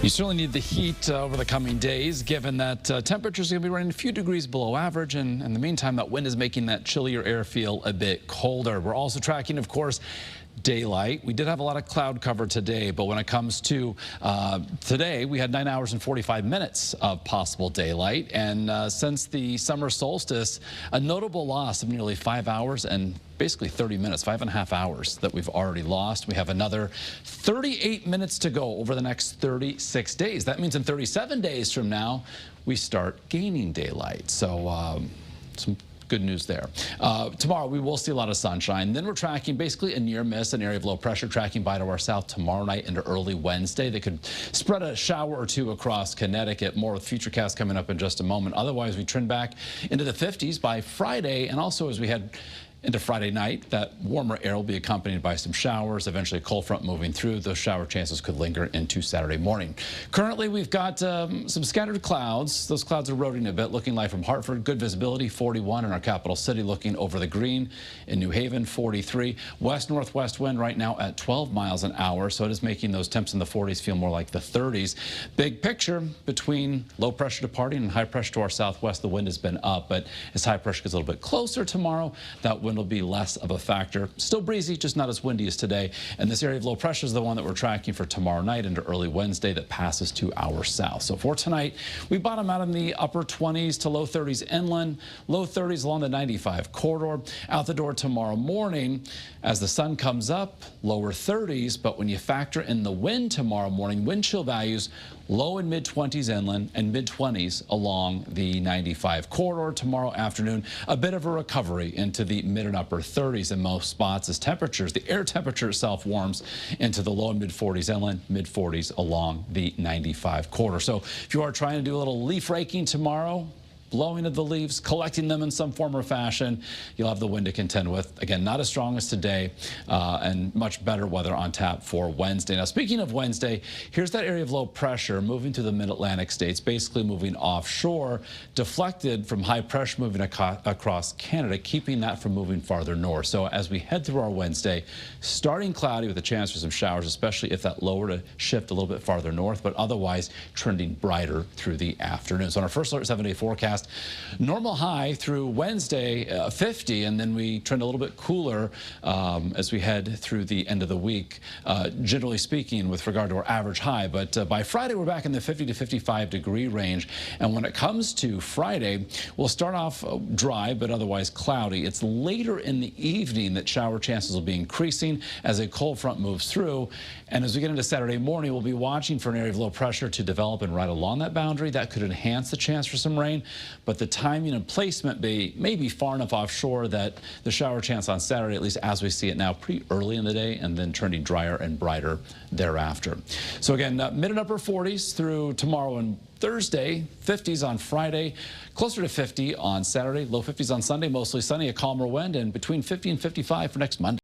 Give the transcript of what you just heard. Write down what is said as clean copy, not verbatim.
You certainly need the heat over the coming days, given that temperatures are going to be running a few degrees below average, and in the meantime, that wind is making that chillier air feel a bit colder. We're also tracking, of course, daylight. We did have a lot of cloud cover today, but when it comes to today, we had 9 hours and 45 minutes of possible daylight, and since the summer solstice, a notable loss of nearly 5 hours and basically 30 minutes, 5.5 hours that we've already lost. We have another 38 minutes to go over the next 36 days. That means in 37 days from now, we start gaining daylight. So some good news there. Tomorrow, we will see a lot of sunshine. Then we're tracking basically a near miss, an area of low pressure tracking by to our south tomorrow night into early Wednesday. They could spread a shower or two across Connecticut. More with Futurecast coming up in just a moment. Otherwise, we trend back into the 50s by Friday, and also as we head into Friday night, that warmer air will be accompanied by some showers, eventually a cold front moving through. Those shower chances could linger into Saturday morning. Currently, we've got some scattered clouds. Those clouds are eroding a bit, looking like from Hartford. Good visibility, 41 in our capital city, looking over the green. In New Haven, 43. West-northwest wind right now at 12 miles an hour, so it is making those temps in the 40s feel more like the 30s. Big picture between low pressure departing and high pressure to our southwest, the wind has been up, but as high pressure gets a little bit closer tomorrow, that wind will be less of a factor. Still breezy, just not as windy as today. And this area of low pressure is the one that we're tracking for tomorrow night into early Wednesday that passes to our south. So for tonight, we bottom out in the upper 20s to low 30s inland, low 30s along the 95 corridor. Out the door tomorrow morning, as the sun comes up, lower 30s, but when you factor in the wind tomorrow morning, wind chill values low and mid 20s inland and mid 20s along the 95 corridor. Tomorrow afternoon, a bit of a recovery into the mid and upper 30s in most spots as temperatures, the air temperature itself warms into the low and mid 40s inland, mid 40s along the 95 corridor. So if you are trying to do a little leaf raking tomorrow, blowing of the leaves, collecting them in some form or fashion, you'll have the wind to contend with. Again, not as strong as today, and much better weather on tap for Wednesday. Now, speaking of Wednesday, here's that area of low pressure moving through the mid-Atlantic states, basically moving offshore, deflected from high pressure moving across Canada, keeping that from moving farther north. So as we head through our Wednesday, starting cloudy with a chance for some showers, especially if that lower to shift a little bit farther north, but otherwise trending brighter through the afternoon. So on our first alert 7-day forecast, normal high through Wednesday, 50, and then we trend a little bit cooler as we head through the end of the week, generally speaking, with regard to our average high. But by Friday, we're back in the 50 to 55 degree range. And when it comes to Friday, we'll start off dry, but otherwise cloudy. It's later in the evening that shower chances will be increasing as a cold front moves through. And as we get into Saturday morning, we'll be watching for an area of low pressure to develop and right along that boundary. That could enhance the chance for some rain. But the timing and placement may be far enough offshore that the shower chance on Saturday, at least as we see it now, pretty early in the day, and then turning drier and brighter thereafter. So again, mid and upper 40s through tomorrow and Thursday, 50s on Friday, closer to 50 on Saturday, low 50s on Sunday, mostly sunny, a calmer wind, and between 50 and 55 for next Monday.